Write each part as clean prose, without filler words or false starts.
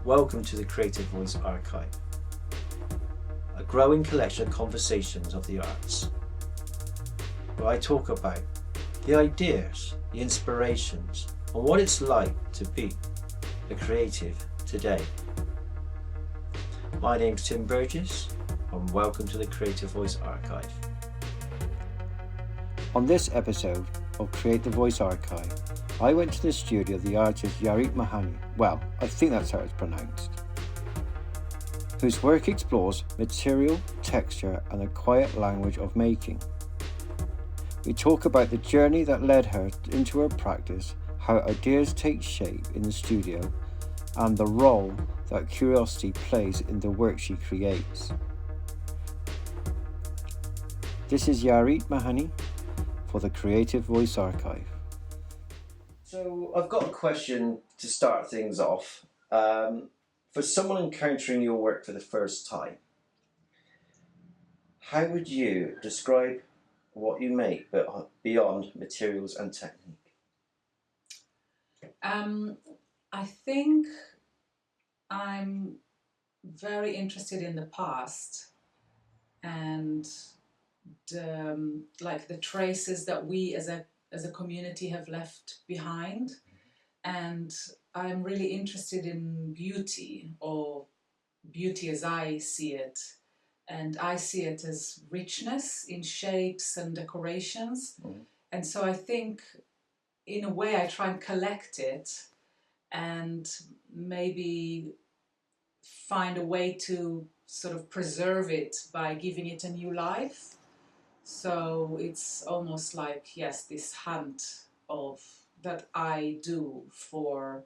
Welcome to the Creative Voice Archive, a growing collection of conversations of the arts, where I talk about the ideas, the inspirations, and what it's like to be a creative today. My name's Tim Burgess, and welcome to the Creative Voice Archive. On this episode of Create the Voice Archive, I went to the studio of the artist Yaarit Mechany, well, I think that's how it's pronounced, whose work explores material, texture and the quiet language of making. We talk about the journey that led her into her practice, how ideas take shape in the studio, and the role that curiosity plays in the work she creates. This is Yaarit Mechany for the Creative Voice Archive. So I've got a question to start things off. For someone encountering your work for the first time, how would you describe what you make, but beyond materials and technique? I think I'm very interested in the past and the traces that we as a community have left behind, and I'm really interested in beauty, or beauty as I see it, and I see it as richness in shapes and decorations. And so I think in a way I try and collect it and maybe find a way to sort of preserve it by giving it a new life. So it's almost like, yes, this hunt of that I do for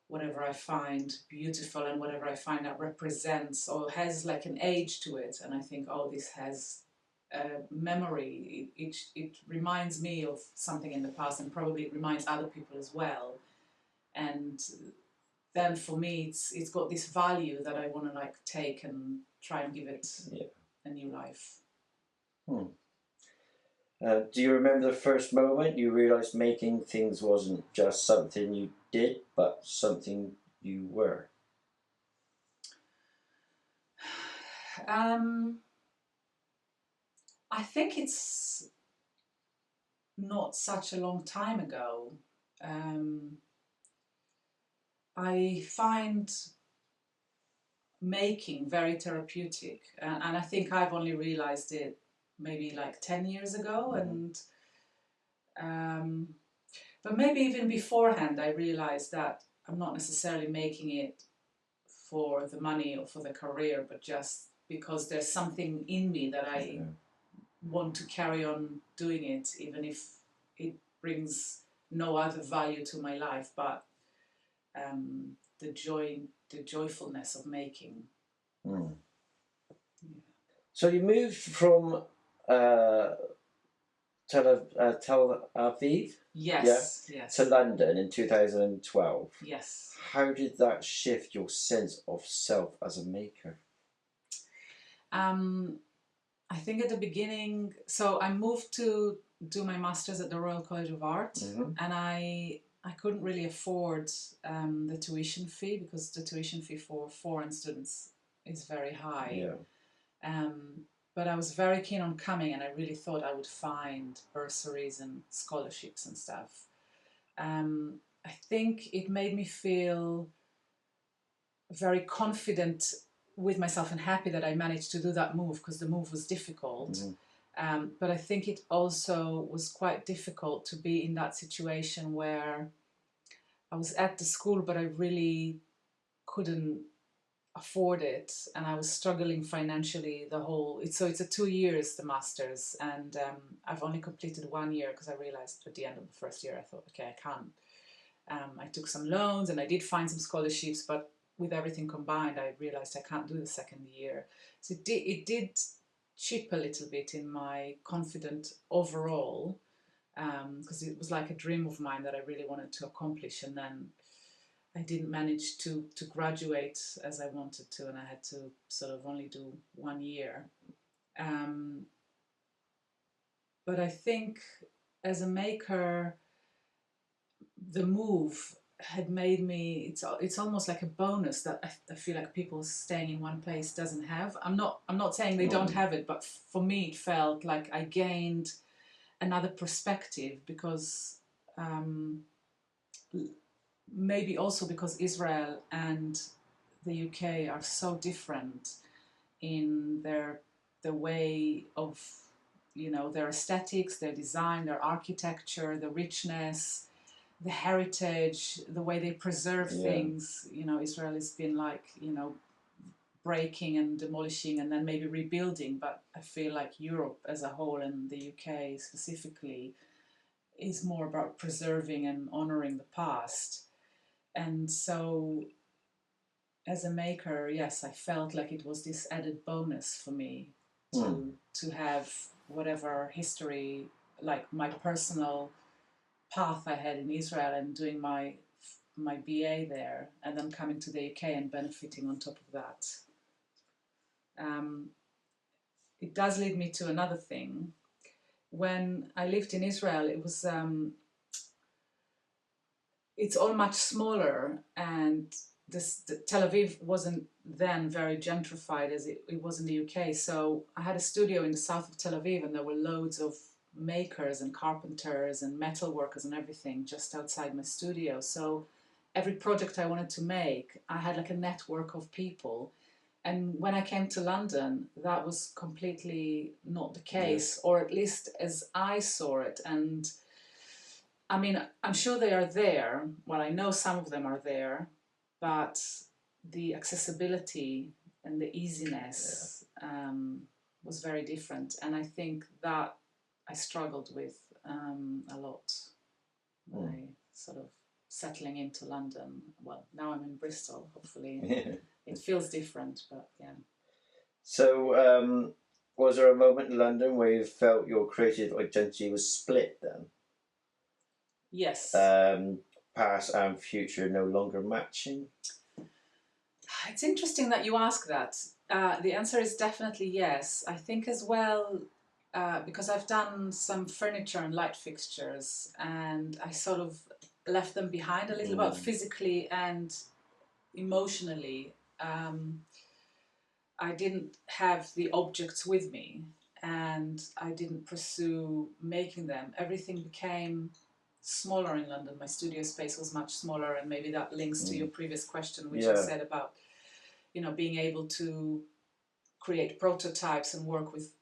whatever I find beautiful and whatever I find that represents or has like an age to it. And I think, oh, this has a memory. It reminds me of something in the past, and probably it reminds other people as well. And then for me, it's got this value that I want to like take and try and give it a new life. Do you remember the first moment you realised making things wasn't just something you did, but something you were? I think it's not such a long time ago. I find making very therapeutic, and I think I've only realised it maybe like 10 years ago. And but maybe even beforehand I realised that I'm not necessarily making it for the money or for the career, but just because there's something in me that I want to carry on doing it, even if it brings no other value to my life, but the joyfulness of making. So you moved from Tel Aviv, yes, to London in 2012. Yes. How did that shift your sense of self as a maker? I think at the beginning, so I moved to do my master's at the Royal College of Art, and I couldn't really afford the tuition fee, because the tuition fee for foreign students is very high. But I was very keen on coming, and I really thought I would find bursaries and scholarships and stuff. I think it made me feel very confident with myself and happy that I managed to do that move, because the move was difficult. But I think it also was quite difficult to be in that situation where I was at the school, but I really couldn't afford it, and I was struggling financially so it's a 2 years, the masters, and I've only completed 1 year, because I realized at the end of the first year I thought, okay, I can't. I took some loans and I did find some scholarships, but with everything combined I realized I can't do the second year. So it did chip a little bit in my confidence overall, because it was like a dream of mine that I really wanted to accomplish, and then I didn't manage to graduate as I wanted to, and I had to sort of only do 1 year. But I think as a maker, the move had made me, it's almost like a bonus that I feel like people staying in one place doesn't have. I'm not saying they don't have it, but for me it felt like I gained another perspective because maybe also because Israel and the UK are so different in the way of, you know, their aesthetics, their design, their architecture, the richness, the heritage, the way they preserve things. You know, Israel has been like, you know, breaking and demolishing and then maybe rebuilding, but I feel like Europe as a whole and the UK specifically is more about preserving and honoring the past. And so as a maker, yes, I felt like it was this added bonus for me to have whatever history, like my personal path I had in Israel and doing my BA there, and then coming to the UK and benefiting on top of that. It does lead me to another thing. When I lived in Israel, it was it's all much smaller, and Tel Aviv wasn't then very gentrified as it was in the UK. So I had a studio in the south of Tel Aviv, and there were loads of makers and carpenters and metal workers and everything just outside my studio. So every project I wanted to make, I had like a network of people. And when I came to London, that was completely not the case, or at least as I saw it. And I mean, I'm sure they are there. Well, I know some of them are there, but the accessibility and the easiness was very different. And I think that I struggled with a lot when I sort of settling into London. Well, now I'm in Bristol, hopefully. It feels different, but yeah. So, was there a moment in London where you felt your creative identity was split then? Yes. Past and future no longer matching? It's interesting that you ask that. The answer is definitely yes. I think as well, because I've done some furniture and light fixtures, and I sort of left them behind a little bit physically and emotionally. I didn't have the objects with me, and I didn't pursue making them. Everything became smaller in London. My studio space was much smaller, and maybe that links to your previous question, which I said about, you know, being able to create prototypes and work with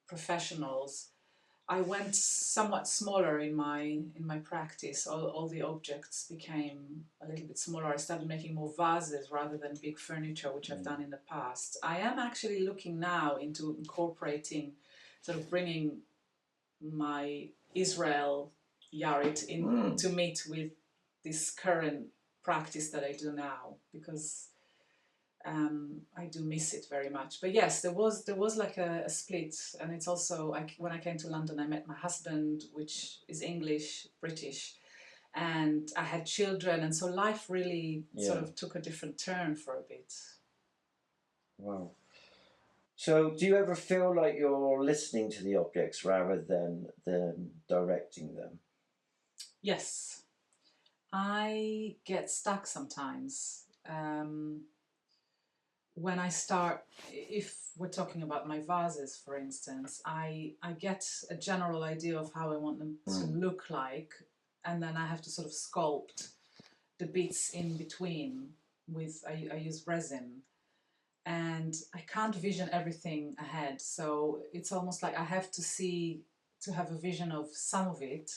professionals. I went somewhat smaller in my practice. All the objects became a little bit smaller. I started making more vases rather than big furniture, which I've done in the past. I am actually looking now into incorporating, sort of bringing my Israel Yaarit in to meet with this current practice that I do now, because I do miss it very much. But yes, there was like a split, and it's also when I came to London, I met my husband, which is English, British, and I had children, and so life really sort of took a different turn for a bit. Wow. So, do you ever feel like you're listening to the objects rather than directing them? Yes, I get stuck sometimes. When I start, if we're talking about my vases, for instance, I get a general idea of how I want them to look like, and then I have to sort of sculpt the bits in between with, I use resin, and I can't vision everything ahead. So it's almost like I have to have a vision of some of it,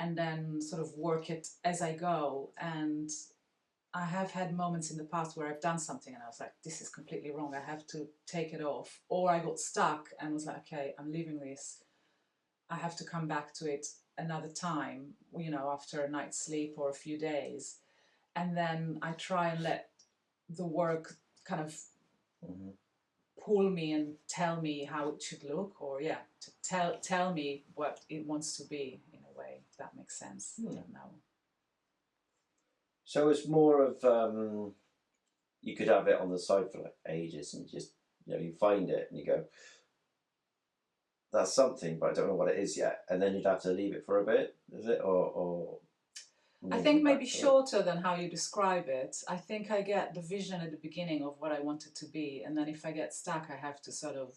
and then sort of work it as I go. And I have had moments in the past where I've done something and I was like, this is completely wrong. I have to take it off. Or I got stuck and was like, okay, I'm leaving this. I have to come back to it another time, you know, after a night's sleep or a few days. And then I try and let the work kind of pull me and tell me how it should look, or to tell me what it wants to be in a way, if that makes sense. I don't know. So it's more of you could have it on the side for like ages, and just, you know, you find it and you go, that's something, but I don't know what it is yet, and then you'd have to leave it for a bit, is it, or? I think maybe shorter than how you describe it. I think I get the vision at the beginning of what I want it to be, and then if I get stuck, I have to sort of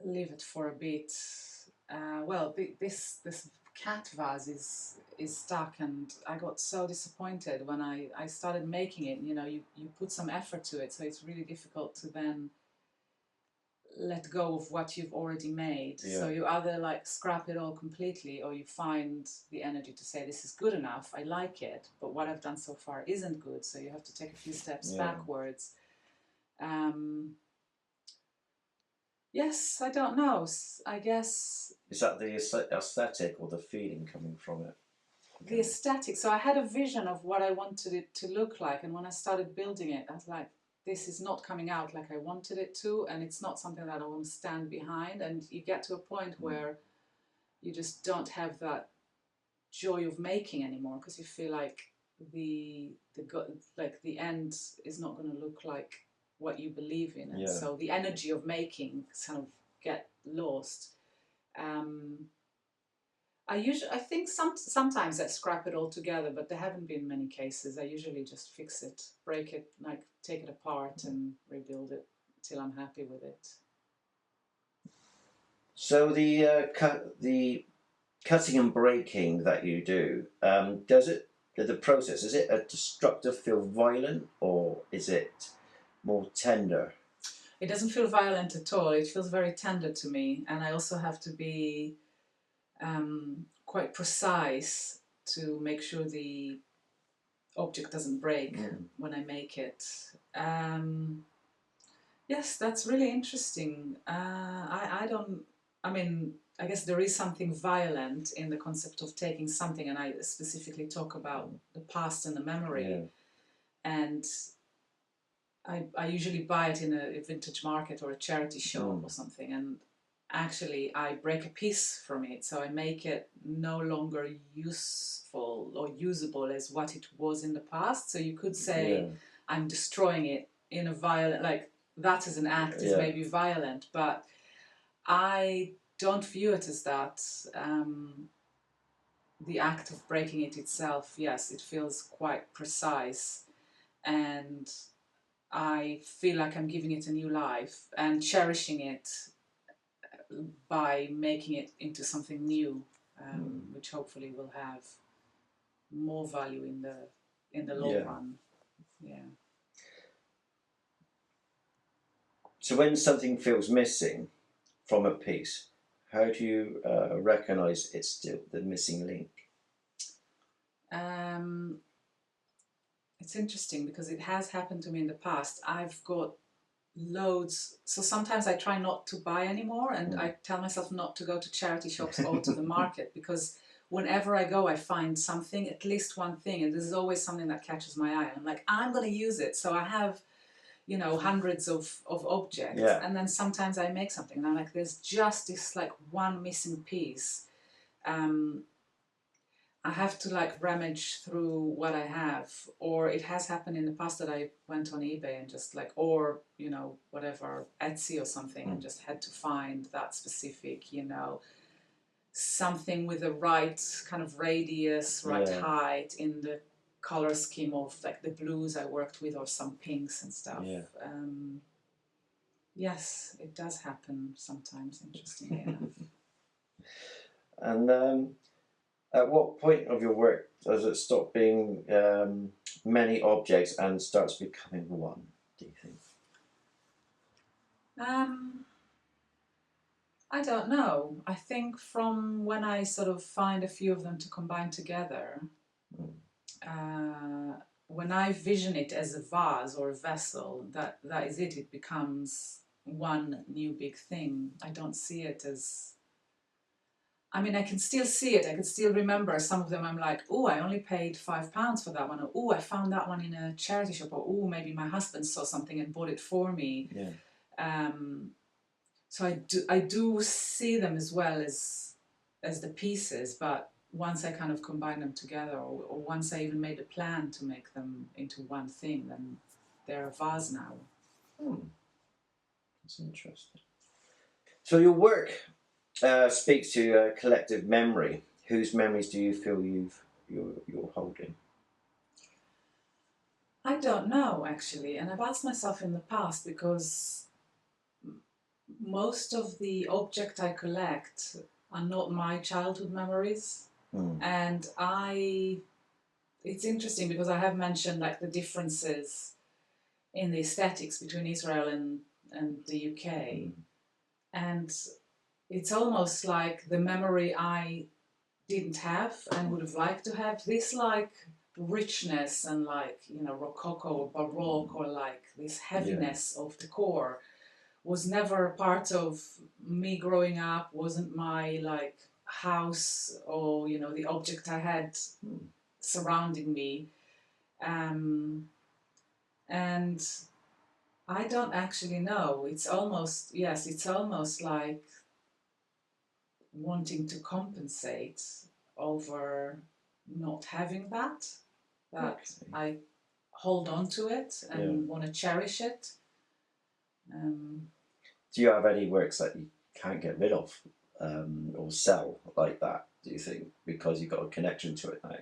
leave it for a bit. Well, this cat vase is stuck, and I got so disappointed when I started making it. You know, you put some effort to it, so it's really difficult to then let go of what you've already made. Yeah. So you either like scrap it all completely, or you find the energy to say, this is good enough, I like it, but what I've done so far isn't good, so you have to take a few steps backwards. Yes, I don't know. I guess... Is that the aesthetic or the feeling coming from it? The aesthetic. So I had a vision of what I wanted it to look like, and when I started building it, I was like, this is not coming out like I wanted it to, and it's not something that I want to stand behind. And you get to a point where you just don't have that joy of making anymore, because you feel like the end is not going to look like what you believe in, and so the energy of making kind of get lost. I think sometimes I scrap it all together, but there haven't been many cases. I usually just fix it, break it, like take it apart and rebuild it till I'm happy with it. So the cutting and breaking that you do, the process, is it a destructive, feel violent, or is it more tender? It doesn't feel violent at all. It feels very tender to me, and I also have to be quite precise to make sure the object doesn't break when I make it. Yes, that's really interesting. I guess there is something violent in the concept of taking something, and I specifically talk about the past and the memory. And I usually buy it in a vintage market or a charity shop or something, and actually I break a piece from it, so I make it no longer useful or usable as what it was in the past. So you could say I'm destroying it in a violent, like that as an act is maybe violent, but I don't view it as that. The act of breaking it itself, yes, it feels quite precise, and I feel like I'm giving it a new life and cherishing it by making it into something new, which hopefully will have more value in the long run. Yeah. So when something feels missing from a piece, how do you recognise it's still the missing link? It's interesting because it has happened to me in the past. I've got loads, so sometimes I try not to buy anymore, and I tell myself not to go to charity shops or to the market, because whenever I go I find something, at least one thing, and there's always something that catches my eye. I'm like, I'm going to use it. So I have, you know, hundreds of objects, and then sometimes I make something and I'm like, there's just this like one missing piece. I have to like rummage through what I have, or it has happened in the past that I went on eBay and just like, or, you know, whatever, Etsy or something, and just had to find that specific, you know, something with the right kind of radius, right height in the color scheme of like the blues I worked with, or some pinks and stuff. Yes, it does happen sometimes, interestingly enough. And at what point of your work does it stop being many objects and starts becoming one, do you think? I don't know. I think from when I sort of find a few of them to combine together, when I vision it as a vase or a vessel, that is it. It becomes one new big thing. I don't see it as... I mean, I can still see it. I can still remember some of them. I'm like, oh, I only paid £5 for that one. Or, oh, I found that one in a charity shop. Or, oh, maybe my husband saw something and bought it for me. So I do see them as well as the pieces, but once I kind of combine them together, or once I even made a plan to make them into one thing, then they're a vase now. That's interesting. So your work speaks to collective memory. Whose memories do you feel you're holding? I don't know, actually, and I've asked myself in the past, because most of the objects I collect are not my childhood memories. And it's interesting because I have mentioned like the differences in the aesthetics between Israel and the UK. And it's almost like the memory I didn't have and would have liked to have, this like richness and like, you know, Rococo or Baroque, or like this heaviness of decor was never part of me growing up, wasn't my like house, or, you know, the object I had surrounding me. And I don't actually know. It's almost, yes, it's almost like wanting to compensate over not having that. Okay. I hold on to it and want to cherish it. Do you have any works that you can't get rid of or sell like that, do you think, because you've got a connection to it now?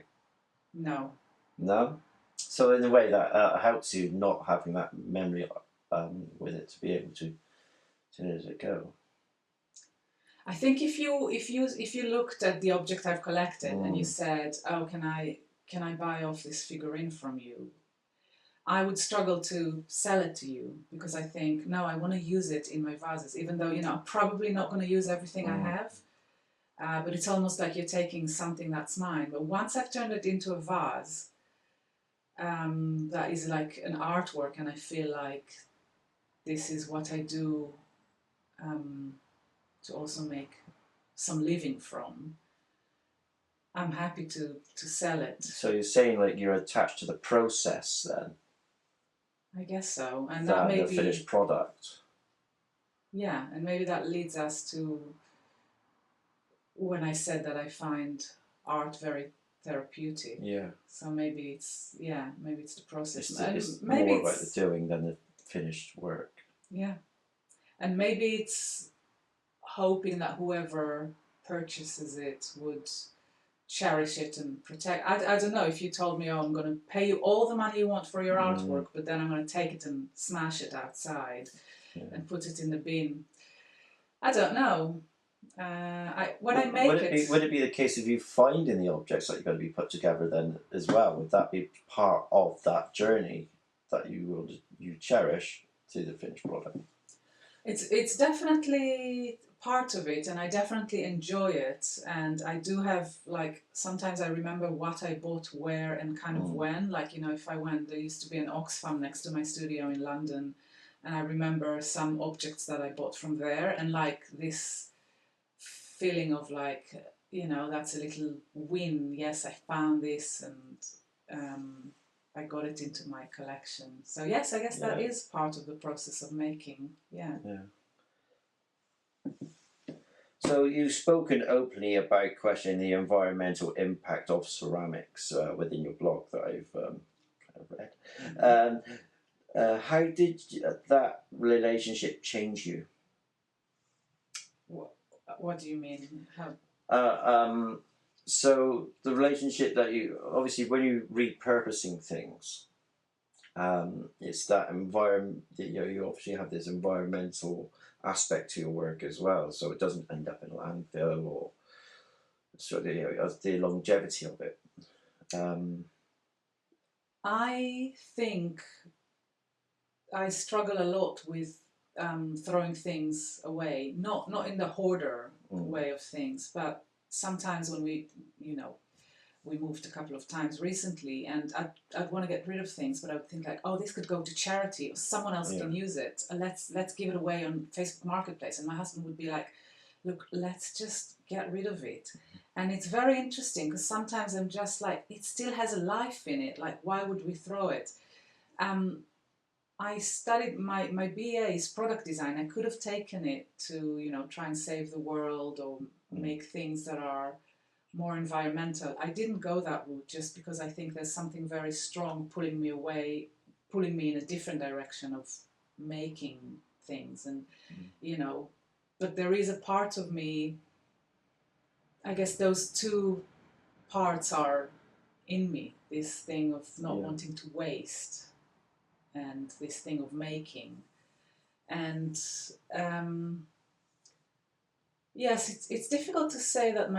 No. No? So in a way that helps you not having that memory with it, to be able to let it go. I think if you looked at the object I've collected and you said, "Oh, can I buy off this figurine from you?" I would struggle to sell it to you, because I think, no, I want to use it in my vases, even though, you know, I'm probably not going to use everything I have. But it's almost like you're taking something that's mine. But once I've turned it into a vase, that is like an artwork, and I feel like this is what I do to also make some living from, I'm happy to sell it. So you're saying like you're attached to the process then? I guess so. And that may the be finished product. Yeah, and maybe that leads us to when I said that I find art very therapeutic. Yeah. So maybe it's the process. It's maybe more about the doing than the finished work. Yeah. And maybe it's hoping that whoever purchases it would cherish it and protect. I don't know, if you told me, oh, I'm going to pay you all the money you want for your artwork, but then I'm going to take it and smash it outside and put it in the bin. I don't know. Would it be the case of you finding the objects that you're going to be put together then as well? Would that be part of that journey that you cherish to the finished product? It's definitely part of it, and I definitely enjoy it. And I do have, like, sometimes I remember what I bought where and kind of when. Like, you know, if I went, there used to be an Oxfam next to my studio in London, and I remember some objects that I bought from there, and like this feeling of like, you know, that's a little win. Yes, I found this, and I got it into my collection. So yes, I guess that is part of the process of making. Yeah. So you've spoken openly about questioning the environmental impact of ceramics within your blog that I've kind of read. How did that relationship change you? What do you mean? How? So the relationship that you, obviously when you're repurposing things, it's that environment, you obviously have this environmental aspect to your work as well, so it doesn't end up in a landfill, or sort of the longevity of it. I think I struggle a lot with throwing things away, not in the hoarder way of things, but sometimes when we moved a couple of times recently, and I'd want to get rid of things, but I would think like, oh, this could go to charity, or someone else can use it. Let's give it away on Facebook Marketplace. And my husband would be like, look, let's just get rid of it. And it's very interesting, because sometimes I'm just like, it still has a life in it. Like, why would we throw it? I studied my BA is product design. I could have taken it to, try and save the world or make things that are more environmental. I didn't go that route just because I think there's something very strong pulling me in a different direction of making things. And, but there is a part of me, I guess those two parts are in me, this thing of not Yeah. wanting to waste, and this thing of making. And yes, it's difficult to say that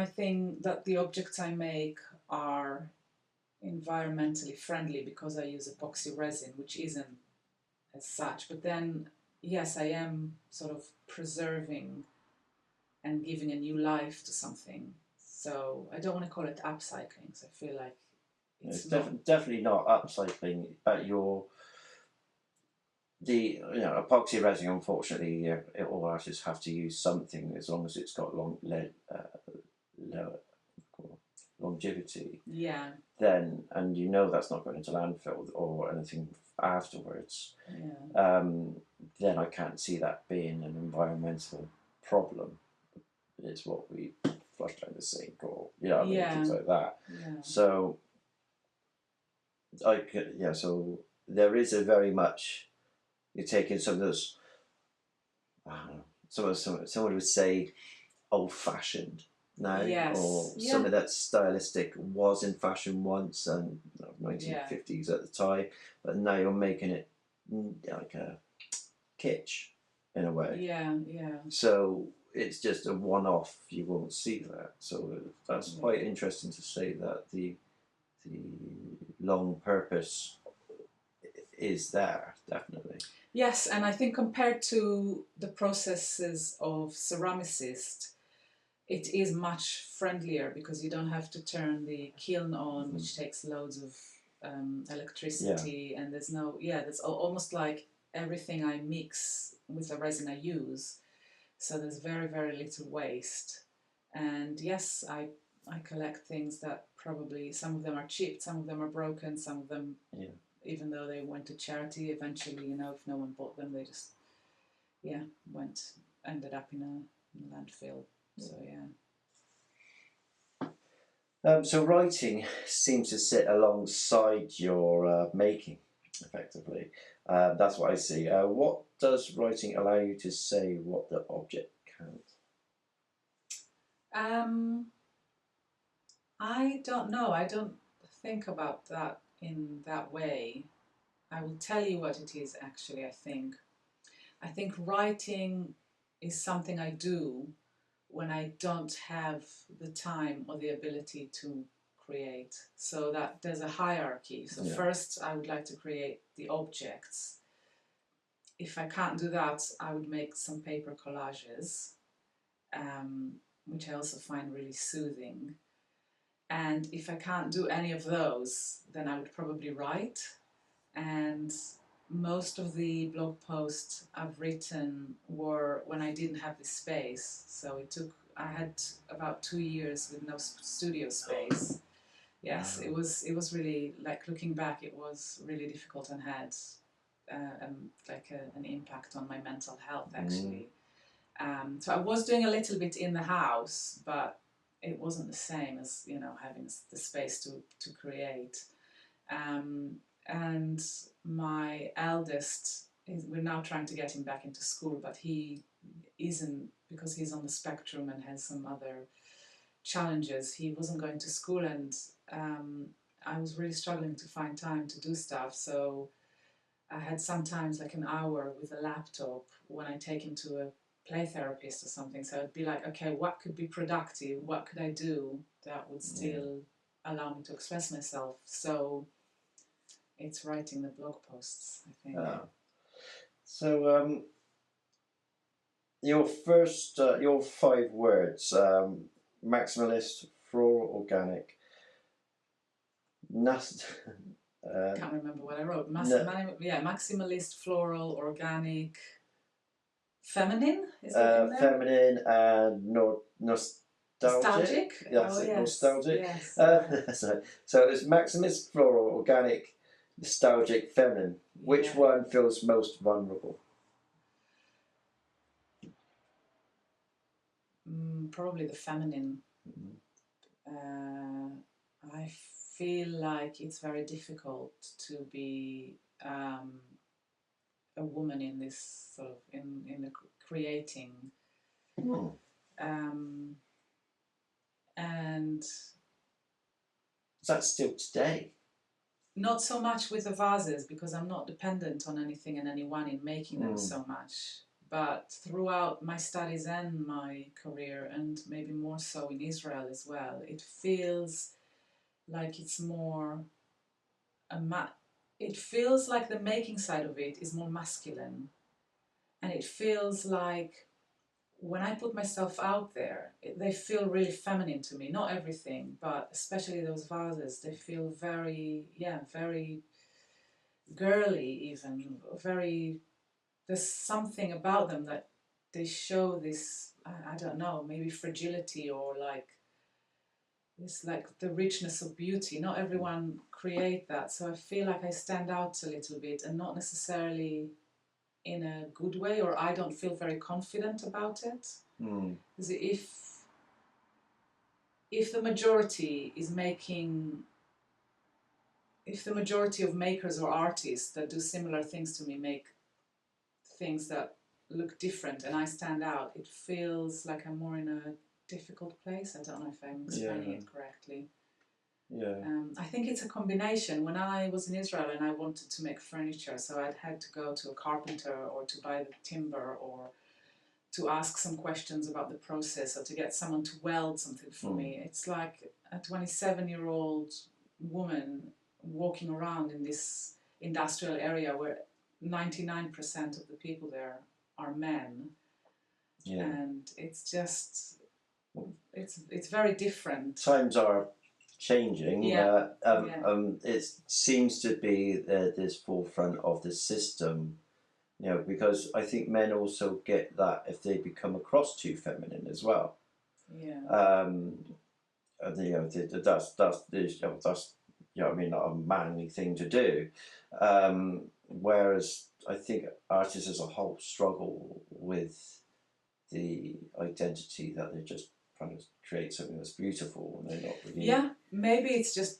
that the objects I make are environmentally friendly because I use epoxy resin, which isn't as such. But then, yes, I am sort of preserving and giving a new life to something. So I don't want to call it upcycling, so I feel like It's not. definitely not upcycling, but epoxy resin. Unfortunately, all artists have to use something as long as it's got longevity. Yeah, Then, and that's not going into landfill or anything afterwards. yeah, Then I can't see that being an environmental problem. It's what we flush down the sink, or things like that. yeah. So so there is a very much, you're taking some of those, I don't know, someone would say old-fashioned now, Yes, or yeah. some of that stylistic was in fashion once, and 1950s at the time, but now you're making it like a kitsch in a way. Yeah, yeah. So it's just a one-off. You won't see that. So that's quite interesting to say that the long purpose is there, definitely. Yes, and I think compared to the processes of ceramicist, it is much friendlier because you don't have to turn the kiln on, which takes loads of electricity, and there's almost like everything I mix with the resin I use, so there's very, very little waste. And yes, I collect things that probably, some of them are chipped, some of them are broken, some of them, even though they went to charity, eventually, if no one bought them, they just ended up in a landfill. So So writing seems to sit alongside your making, effectively. That's what I see. What does writing allow you to say what the object can't? I don't know. I don't think about that in that way. I will tell you what it is actually, I think writing is something I do when I don't have the time or the ability to create. So that there's a hierarchy. So first I would like to create the objects. If I can't do that, I would make some paper collages, which I also find really soothing. And if I can't do any of those, then I would probably write. And most of the blog posts I've written were when I didn't have the space. So I had about 2 years with no studio space. Yes, it was really, like, looking back, it was really difficult and had an impact on my mental health, actually. So I was doing a little bit in the house, but it wasn't the same as having the space to create. And my eldest, we're now trying to get him back into school, but he isn't, because he's on the spectrum and has some other challenges. He wasn't going to school, and I was really struggling to find time to do stuff. So I had sometimes like an hour with a laptop when I take him to a play therapist or something. So I'd be like, okay, what could be productive? What could I do that would still allow me to express myself? So it's writing the blog posts, I think. So your 5 words: maximalist, floral, organic. Can't remember what I wrote. Maximalist, floral, organic, feminine. Is it in there? Feminine and nostalgic. Yes, nostalgic. Yes. So it's maximalist, floral, organic, nostalgic, feminine. Which one feels most vulnerable? Probably the feminine. I feel like it's very difficult to be a woman in this sort of in the creating. And Is that still today? Not so much with the vases, because I'm not dependent on anything and anyone in making them so much. But throughout my studies and my career, and maybe more so in Israel as well, it feels like it's more it feels like the making side of it is more masculine, and it feels like when I put myself out there, they feel really feminine to me. Not everything, but especially those vases, they feel very, very girly even, very, there's something about them that they show this, I don't know, maybe fragility, or like this, like the richness of beauty. Not everyone create that, so I feel like I stand out a little bit, and not necessarily in a good way, or I don't feel very confident about it. Because if the majority is making, if the majority of makers or artists that do similar things to me make things that look different, and I stand out, it feels like I'm more in a difficult place. I don't know if I'm explaining it correctly. I think it's a combination. When I was in Israel and I wanted to make furniture, so I'd had to go to a carpenter or to buy the timber, or to ask some questions about the process, or to get someone to weld something for me. It's like a 27-year-old woman walking around in this industrial area where 99% of the people there are men. And it's just, it's very different. Times are changing. It seems to be this forefront of the system, because I think men also get that if they become across too feminine as well. That's not a manly thing to do. Whereas I think artists as a whole struggle with the identity that they're just trying to create something that's beautiful, and they're not really. Maybe it's just,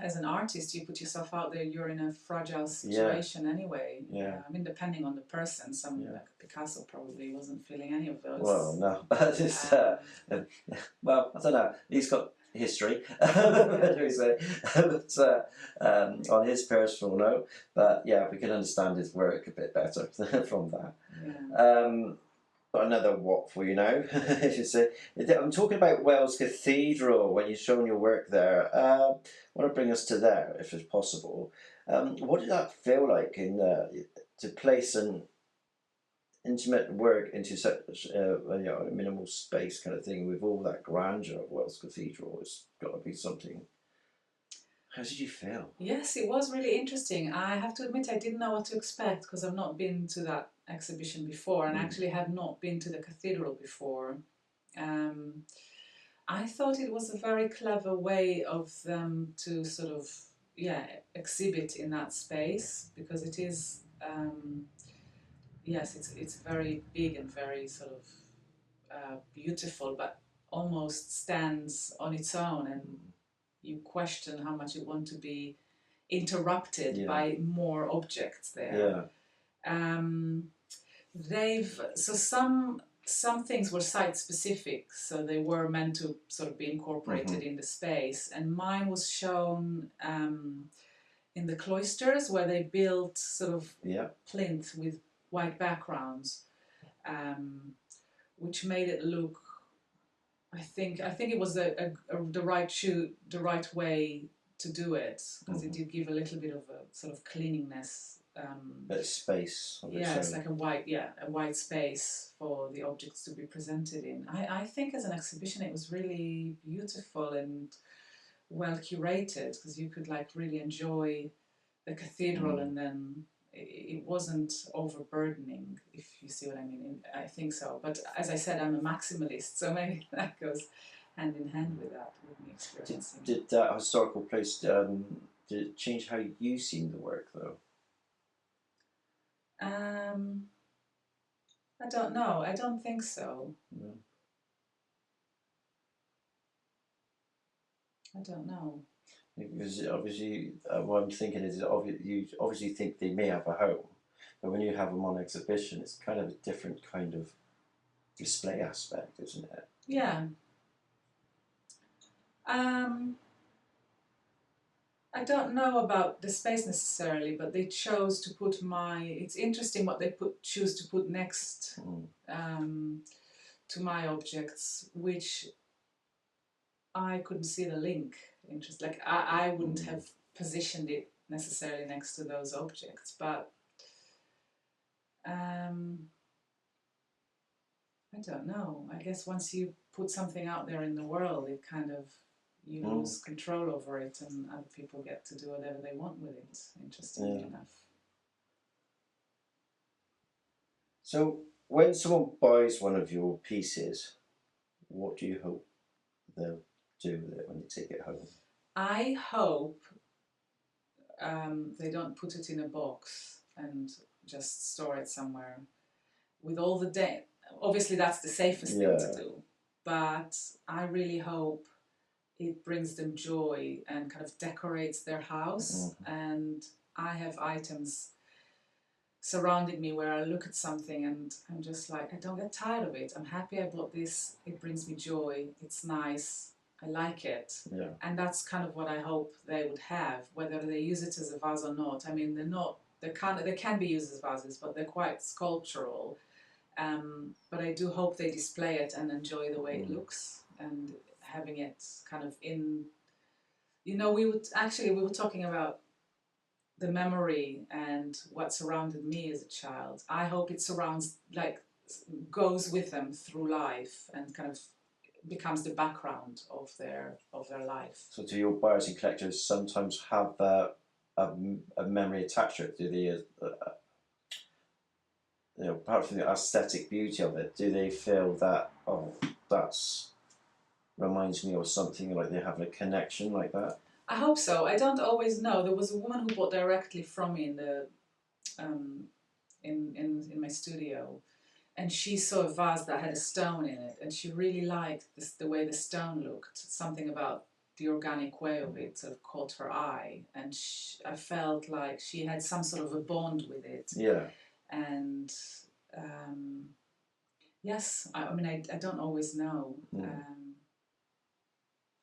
as an artist, you put yourself out there, you're in a fragile situation anyway. I mean, depending on the person, like Picasso probably wasn't feeling any of those. Well, no. Well, I don't know. He's got history, but on his personal note. But we can understand his work a bit better from that. Another what for you now, as you say. I'm talking about Wells Cathedral. When you've shown your work there, I want to bring us to there, if it's possible. What did that feel like to place an intimate work into such a minimal space kind of thing, with all that grandeur of Wells Cathedral? It's got to be something. How did you feel? Yes, it was really interesting. I have to admit, I didn't know what to expect, because I've not been to that exhibition before, and actually had not been to the cathedral before. I thought it was a very clever way of them to sort of exhibit in that space, because it is it's very big and very sort of beautiful, but almost stands on its own, and you question how much you want to be interrupted by more objects there. Some things were site specific, so they were meant to sort of be incorporated in the space, and mine was shown in the cloisters, where they built sort of plinth with white backgrounds, which made it look, I think it was the right way to do it, because it did give a little bit of a sort of cleanliness. Bit of space. It's like a white space for the objects to be presented in. I think as an exhibition it was really beautiful and well curated, because you could like really enjoy the cathedral, and then it wasn't overburdening, if you see what I mean. I think so. But as I said, I'm a maximalist, so maybe that goes hand in hand with that, with me experiencing. Did that historical place, did it change how you seen the work, though? I don't know. I don't think so. No. I don't know. Because obviously, what I'm thinking is, you obviously think they may have a home, but when you have them on exhibition, it's kind of a different kind of display aspect, isn't it? Yeah. I don't know about the space necessarily, but they chose to put my. It's interesting what they choose to put next to my objects, which I couldn't see the link. Interest, like I wouldn't have positioned it necessarily next to those objects, but I don't know. I guess once you put something out there in the world, it kind of you lose control over it, and other people get to do whatever they want with it. Interestingly enough. So, when someone buys one of your pieces, what do you hope they'll do with it when they take it home? I hope they don't put it in a box and just store it somewhere with all the obviously that's the safest thing to do, but I really hope it brings them joy and kind of decorates their house. And I have items surrounding me where I look at something and I'm just like, I don't get tired of it. I'm happy I bought this. It brings me joy. It's nice. I like it. Yeah. And that's kind of what I hope they would have, whether they use it as a vase or not. I mean, they can be used as vases, but they're quite sculptural. But I do hope they display it and enjoy the way it looks, and having it kind of in, we were talking about the memory and what surrounded me as a child. I hope it goes with them through life and kind of becomes the background of their life. So do your buyers and collectors sometimes have a memory attached to it? Do they, apart from the aesthetic beauty of it, do they feel that, that's reminds me of something, like they have a connection like that? I hope so. I don't always know. There was a woman who bought directly from me in the in my studio, and she saw a vase that had a stone in it, and she really liked the way the stone looked. Something about the organic way of it sort of caught her eye, and I felt like she had some sort of a bond with it. Yeah. And yes, I mean, I don't always know.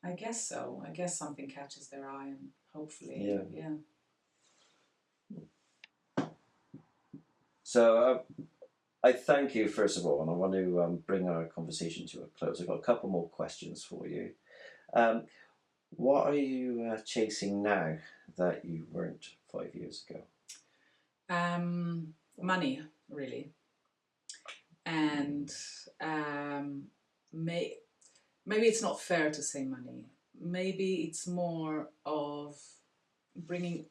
I guess so. I guess something catches their eye, and hopefully, yeah. So I thank you, first of all, and I want to bring our conversation to a close. I've got a couple more questions for you. What are you chasing now that you weren't 5 years ago? Money, really. And maybe it's not fair to say money. Maybe it's more of bringing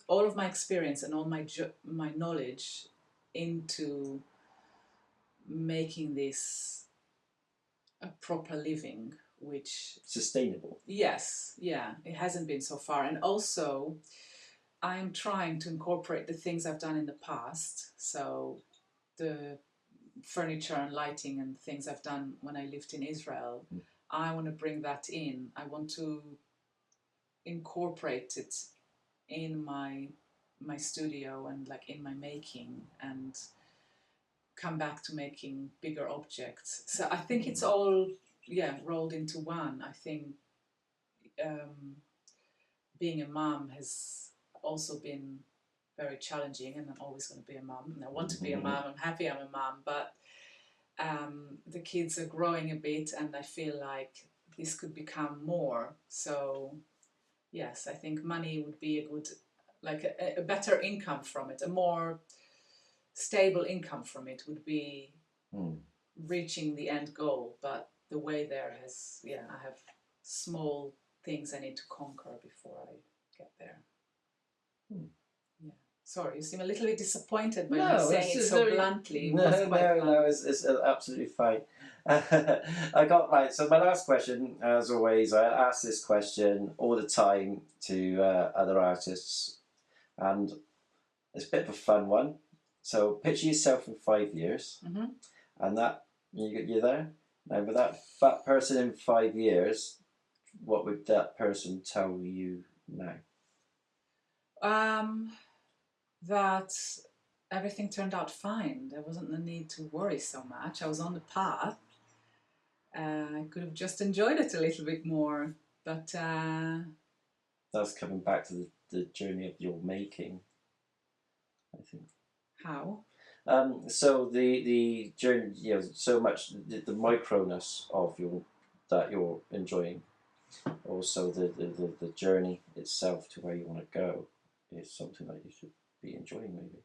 all of my experience and all my knowledge into making this a proper living, which sustainable. Yes, yeah, it hasn't been so far. And also, I'm trying to incorporate the things I've done in the past. So the furniture and lighting and things I've done when I lived in Israel, I want to bring that in. I want to incorporate it in my studio and like in my making, and come back to making bigger objects. So I think it's all rolled into one. I think being a mom has also been very challenging, and I'm always going to be a mom, and I want to be a mom. I'm happy I'm a mom, but the kids are growing a bit, and I feel like this could become more. So yes, I think money would be a good, like a better income from it, a more stable income from it would be reaching the end goal. But the way there I have small things I need to conquer before I get there. Yeah. Sorry, you seem a little bit disappointed by me saying it so bluntly. No, it's absolutely fine. I got right. So my last question, as always, I ask this question all the time to other artists, and it's a bit of a fun one. So picture yourself in 5 years, and that you're there now. With that person in 5 years, what would that person tell you now? That everything turned out fine. There wasn't the need to worry so much. I was on the path. I could have just enjoyed it a little bit more, but that's coming back to the journey of your making, I think. How? So the journey, so much the microness of that you're enjoying, also the journey itself to where you want to go is something that you should be enjoying, maybe.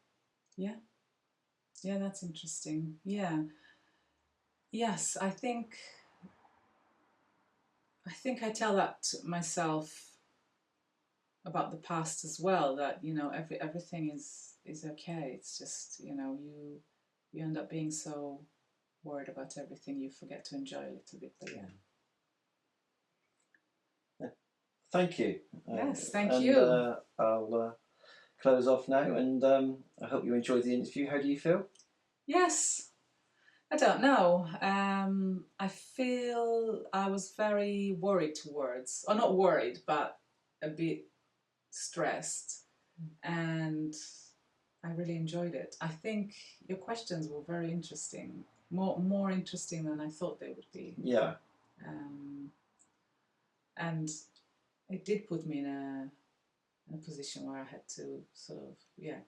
Yeah, that's interesting. Yeah. Yes, I tell that to myself about the past as well, that everything is okay. It's just you end up being so worried about everything you forget to enjoy a little bit. But yeah. Thank you. Yes, thank and, you. I'll close off now, and I hope you enjoyed the interview. How do you feel? Yes, I don't know. I feel I was very worried towards, or not worried, but a bit stressed, and I really enjoyed it. I think your questions were very interesting, more interesting than I thought they would be. Yeah. And it did put me in a position where I had to sort of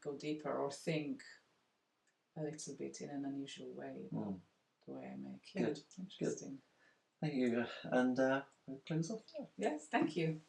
go deeper or think a little bit in an unusual way about the way I make. Yeah, Good. interesting. Good. Thank you, and we'll close off. Yes, thank you.